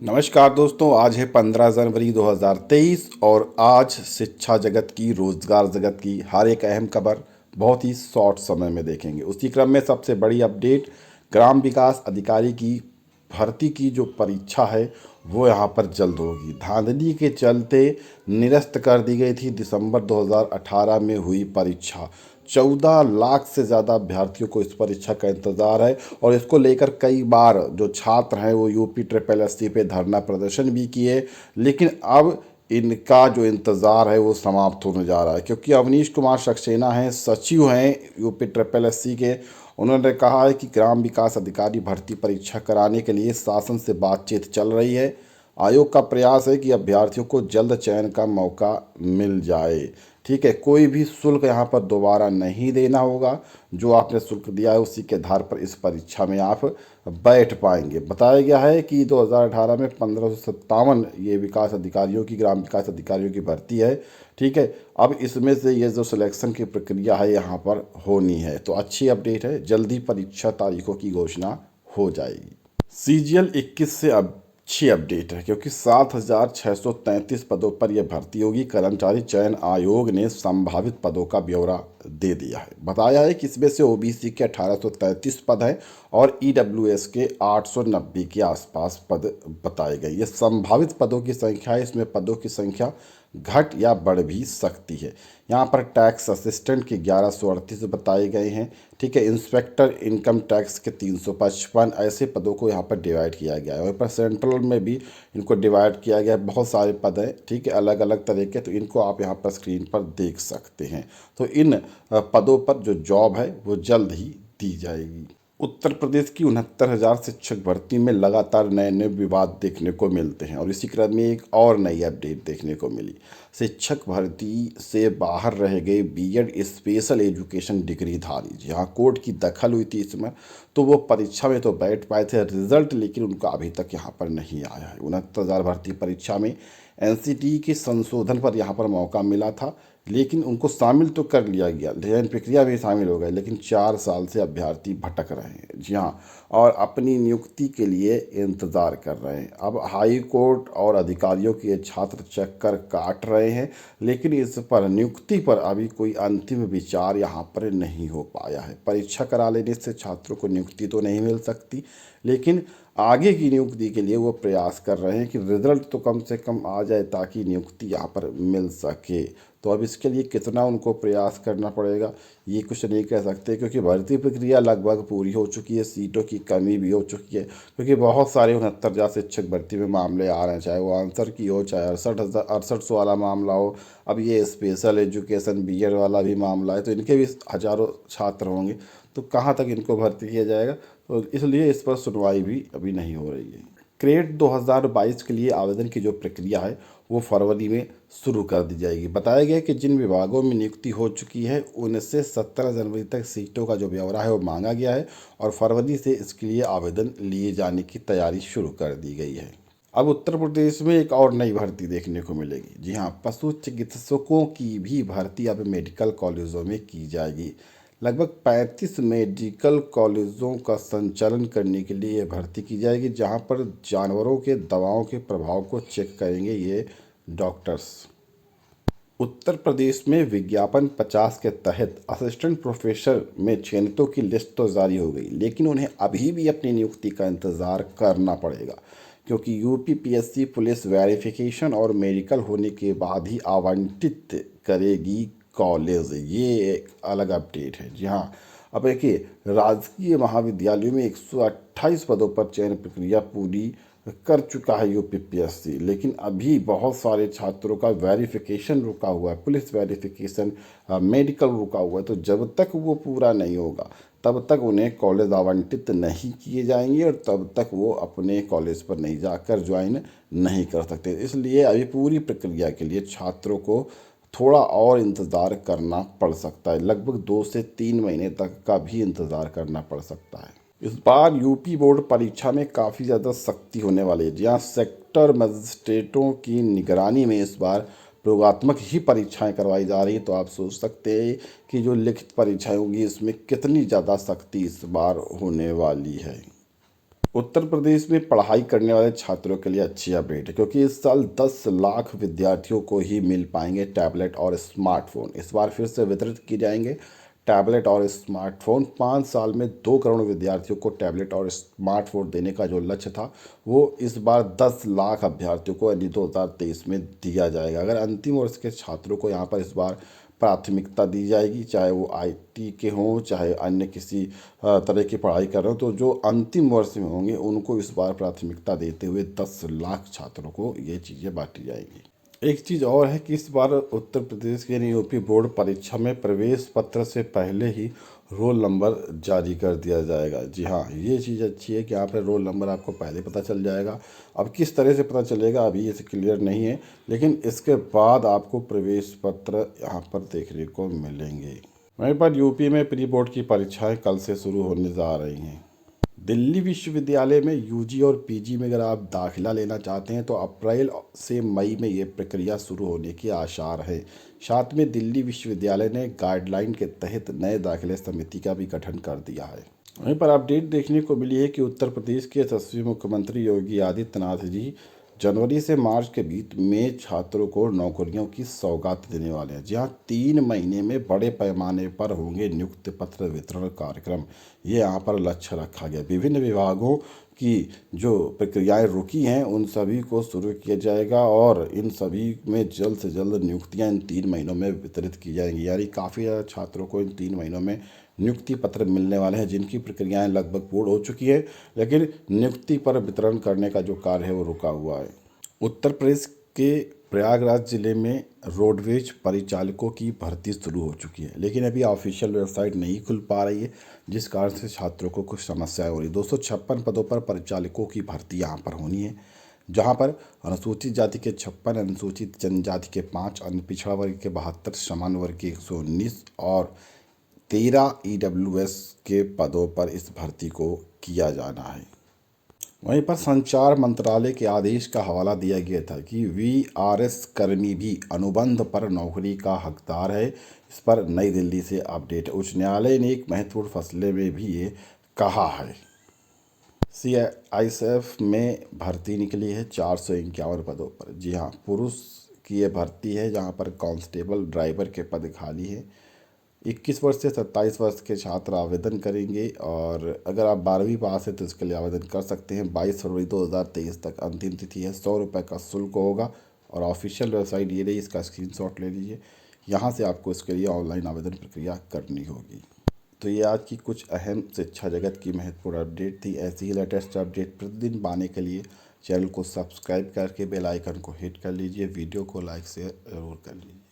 नमस्कार दोस्तों, आज है 15 जनवरी 2023 और आज शिक्षा जगत की, रोजगार जगत की हर एक अहम खबर बहुत ही शॉर्ट समय में देखेंगे। उसी क्रम में सबसे बड़ी अपडेट, ग्राम विकास अधिकारी की भर्ती की जो परीक्षा है वो यहाँ पर जल्द होगी। धांधली के चलते निरस्त कर दी गई थी दिसंबर 2018 में हुई परीक्षा। 14 लाख से ज़्यादा अभ्यर्थियों को इस परीक्षा का इंतज़ार है और इसको लेकर कई बार जो छात्र हैं वो यूपी ट्रिपल एससी पे धरना प्रदर्शन भी किए, लेकिन अब इनका जो इंतज़ार है वो समाप्त होने जा रहा है, क्योंकि अवनीश कुमार सक्सेना हैं, सचिव हैं यूपी ट्रिपल एससी के। उन्होंने कहा है कि ग्राम विकास अधिकारी भर्ती परीक्षा कराने के लिए शासन से बातचीत चल रही है। आयोग का प्रयास है कि अभ्यर्थियों को जल्द चयन का मौका मिल जाए। ठीक है, कोई भी शुल्क यहाँ पर दोबारा नहीं देना होगा। जो आपने शुल्क दिया है उसी के आधार पर इस परीक्षा में आप बैठ पाएंगे। बताया गया है कि 2018 में 1557 ये विकास अधिकारियों की, ग्राम विकास अधिकारियों की भर्ती है। ठीक है, अब इसमें से ये जो सिलेक्शन की प्रक्रिया है यहाँ पर होनी है, तो अच्छी अपडेट है, जल्दी परीक्षा तारीखों की घोषणा हो जाएगी। सीजीएल 21 से अब अच्छी अपडेट है, क्योंकि 7,633 पदों पर यह भर्ती होगी। कर्मचारी चयन आयोग ने संभावित पदों का ब्यौरा दे दिया है। बताया है कि इसमें से ओबीसी के 1833 पद हैं और ईडब्ल्यूएस के 890 के आसपास पद बताए गए। ये संभावित पदों की संख्या है, इसमें पदों की संख्या घट या बढ़ भी सकती है। यहाँ पर टैक्स असिस्टेंट के 1138 बताए गए हैं। ठीक है, इंस्पेक्टर इनकम टैक्स के 355 ऐसे पदों को यहाँ पर डिवाइड किया गया है। वहीं पर सेंट्रल में भी इनको डिवाइड किया गया है, बहुत सारे पद हैं। ठीक है, अलग अलग तरह के, तो इनको आप यहाँ पर स्क्रीन पर देख सकते हैं। तो इन पदों पर जो जॉब है वो जल्द ही दी जाएगी। उत्तर प्रदेश की 69,000 शिक्षक भर्ती में लगातार नए नए विवाद देखने को मिलते हैं और इसी क्रम में एक और नई अपडेट देखने को मिली। शिक्षक भर्ती से बाहर रह गए बीएड स्पेशल एजुकेशन डिग्रीधारी, जहां कोर्ट की दखल हुई थी इसमें, तो वो परीक्षा में तो बैठ पाए थे, रिजल्ट लेकिन उनका अभी तक यहाँ पर नहीं आया है। 69,000 भर्ती परीक्षा में एनसीटी के संशोधन पर यहाँ पर मौका मिला था, लेकिन उनको शामिल तो कर लिया गया, चयन प्रक्रिया भी शामिल हो गई, लेकिन 4 साल से अभ्यर्थी भटक रहे हैं। जी हाँ, और अपनी नियुक्ति के लिए इंतज़ार कर रहे हैं। अब हाई कोर्ट और अधिकारियों के छात्र चक्कर काट रहे हैं, लेकिन इस पर नियुक्ति पर अभी कोई अंतिम विचार यहाँ पर नहीं हो पाया है। परीक्षा करा लेने से छात्रों को नियुक्ति तो नहीं मिल सकती, लेकिन आगे की नियुक्ति के लिए वो प्रयास कर रहे हैं कि रिजल्ट तो कम से कम आ जाए ताकि नियुक्ति यहाँ पर मिल सके। तो अब इसके लिए कितना उनको प्रयास करना पड़ेगा ये कुछ नहीं कह सकते, क्योंकि भर्ती प्रक्रिया लगभग पूरी हो चुकी है, सीटों की कमी भी हो चुकी है, क्योंकि बहुत सारे 69,000 शिक्षक भर्ती में मामले आ रहे हैं, चाहे वो आंसर की हो, चाहे 6800 वाला मामला हो, अब ये स्पेशल एजुकेशन बीएड वाला भी मामला है, तो इनके भी हज़ारों छात्र होंगे, तो कहाँ तक इनको भर्ती किया जाएगा। तो इसलिए इस पर सुनवाई भी अभी नहीं हो रही है। क्रेट 2022 के लिए आवेदन की जो प्रक्रिया है वो फरवरी में शुरू कर दी जाएगी। बताया गया कि जिन विभागों में नियुक्ति हो चुकी है उनसे 17 जनवरी तक सीटों का जो ब्यौरा है वो मांगा गया है और फरवरी से इसके लिए आवेदन लिए जाने की तैयारी शुरू कर दी गई है। अब उत्तर प्रदेश में एक और नई भर्ती देखने को मिलेगी। जी हाँ, पशु चिकित्सकों की भी भर्ती अब मेडिकल कॉलेजों में की जाएगी। लगभग 35 मेडिकल कॉलेजों का संचालन करने के लिए यह भर्ती की जाएगी, जहां पर जानवरों के दवाओं के प्रभाव को चेक करेंगे ये डॉक्टर्स। उत्तर प्रदेश में विज्ञापन 50 के तहत असिस्टेंट प्रोफेसर में चयनितों की लिस्ट तो जारी हो गई, लेकिन उन्हें अभी भी अपनी नियुक्ति का इंतज़ार करना पड़ेगा, क्योंकि यूपीपीएससी पुलिस वेरिफिकेशन और मेडिकल होने के बाद ही आवंटित करेगी कॉलेज। ये एक अलग अपडेट है। जी हाँ, अब देखिए, राजकीय महाविद्यालयों में 128 पदों पर चयन प्रक्रिया पूरी कर चुका है यूपीपीएससी, लेकिन अभी बहुत सारे छात्रों का वेरिफिकेशन रुका हुआ है, पुलिस वेरिफिकेशन, मेडिकल रुका हुआ है। तो जब तक वो पूरा नहीं होगा तब तक उन्हें कॉलेज आवंटित नहीं किए जाएंगे और तब तक वो अपने कॉलेज पर नहीं जाकर ज्वाइन नहीं कर सकते। इसलिए अभी पूरी प्रक्रिया के लिए छात्रों को थोड़ा और इंतज़ार करना पड़ सकता है, लगभग 2 से 3 महीने तक का भी इंतज़ार करना पड़ सकता है। इस बार यूपी बोर्ड परीक्षा में काफ़ी ज़्यादा सख्ती होने वाली है। जहाँ सेक्टर मजिस्ट्रेटों की निगरानी में इस बार प्रयोगात्मक ही परीक्षाएं करवाई जा रही है, तो आप सोच सकते हैं कि जो लिखित परीक्षाएं होंगी इसमें कितनी ज़्यादा सख्ती इस बार होने वाली है। उत्तर प्रदेश में पढ़ाई करने वाले छात्रों के लिए अच्छी अपडेट है, क्योंकि इस साल 10 लाख विद्यार्थियों को ही मिल पाएंगे टैबलेट और स्मार्टफोन। इस बार फिर से वितरित किए जाएंगे टैबलेट और स्मार्टफोन। 5 साल में 2 करोड़ विद्यार्थियों को टैबलेट और स्मार्टफोन देने का जो लक्ष्य था, वो इस बार 10 लाख अभ्यर्थियों को यानी 2023 में दिया जाएगा। अगर अंतिम वर्ष के छात्रों को यहाँ पर इस बार प्राथमिकता दी जाएगी, चाहे वो आईटी के हों, चाहे अन्य किसी तरह की पढ़ाई कर रहे हो, तो जो अंतिम वर्ष में होंगे उनको इस बार प्राथमिकता देते हुए 10 लाख छात्रों को ये चीज़ें बांटी जाएंगी। एक चीज़ और है कि इस बार उत्तर प्रदेश के यानी यूपी बोर्ड परीक्षा में प्रवेश पत्र से पहले ही रोल नंबर जारी कर दिया जाएगा। जी हाँ, ये चीज़ अच्छी है कि यहाँ पर रोल नंबर आपको पहले पता चल जाएगा। अब किस तरह से पता चलेगा अभी ये क्लियर नहीं है, लेकिन इसके बाद आपको प्रवेश पत्र यहाँ पर देखने को मिलेंगे। वहीं पर यूपी में प्री बोर्ड की परीक्षाएं कल से शुरू होने जा रही हैं। दिल्ली विश्वविद्यालय में यूजी और पीजी में अगर आप दाखिला लेना चाहते हैं तो अप्रैल से मई में ये प्रक्रिया शुरू होने के आसार है। साथ में दिल्ली विश्वविद्यालय ने गाइडलाइन के तहत नए दाखिले समिति का भी गठन कर दिया है। वहीं पर अपडेट देखने को मिली है कि उत्तर प्रदेश के यशस्वी मुख्यमंत्री योगी आदित्यनाथ जी जनवरी से मार्च के बीच में छात्रों को नौकरियों की सौगात देने वाले हैं। जहाँ 3 महीने में बड़े पैमाने पर होंगे नियुक्ति पत्र वितरण कार्यक्रम, ये यहाँ पर लक्ष्य रखा गया। विभिन्न विभागों की जो प्रक्रियाएं रुकी हैं उन सभी को शुरू किया जाएगा और इन सभी में जल्द से जल्द नियुक्तियां इन 3 महीनों में वितरित की जाएंगी। यानी काफ़ी ज़्यादा छात्रों को इन 3 महीनों में नियुक्ति पत्र मिलने वाले हैं, जिनकी प्रक्रियाएं लगभग पूर्ण हो चुकी है, लेकिन नियुक्ति पर वितरण करने का जो कार्य है वो रुका हुआ है। उत्तर प्रदेश के प्रयागराज जिले में रोडवेज परिचालकों की भर्ती शुरू हो चुकी है, लेकिन अभी ऑफिशियल वेबसाइट नहीं खुल पा रही है, जिस कारण से छात्रों को कुछ समस्याएं हो रही। 256 पदों पर परिचालकों की भर्ती यहाँ पर होनी है, जहाँ पर अनुसूचित जाति के 56, अनुसूचित जनजाति के 5, अन्य पिछड़ा वर्ग के 72, सामान्य वर्ग के 119 और 13 ईडब्ल्यूएस के पदों पर इस भर्ती को किया जाना है। वहीं पर संचार मंत्रालय के आदेश का हवाला दिया गया था कि वीआरएस कर्मी भी अनुबंध पर नौकरी का हकदार है। इस पर नई दिल्ली से अपडेट। उच्च न्यायालय ने एक महत्वपूर्ण फैसले में भी ये कहा है। सीआईएसएफ में भर्ती निकली है 451 पदों पर। जी हाँ, पुरुष की ये भर्ती है, जहाँ पर कांस्टेबल ड्राइवर के पद खाली है। 21 वर्ष से 27 वर्ष के छात्र आवेदन करेंगे और अगर आप 12वीं पास है तो इसके लिए आवेदन कर सकते हैं। 22 फरवरी 2023 तक अंतिम तिथि है। 100 रुपये का शुल्क होगा और ऑफिशियल वेबसाइट ये रही, इसका स्क्रीनशॉट ले लीजिए। यहाँ से आपको इसके लिए ऑनलाइन आवेदन प्रक्रिया करनी होगी। तो ये आज की कुछ अहम शिक्षा जगत की महत्वपूर्ण अपडेट थी। ऐसी ही लेटेस्ट अपडेट प्रतिदिन पाने के लिए चैनल को सब्सक्राइब करके बेल आइकन को हिट कर लीजिए। वीडियो को लाइक शेयर ज़रूर कर लीजिए।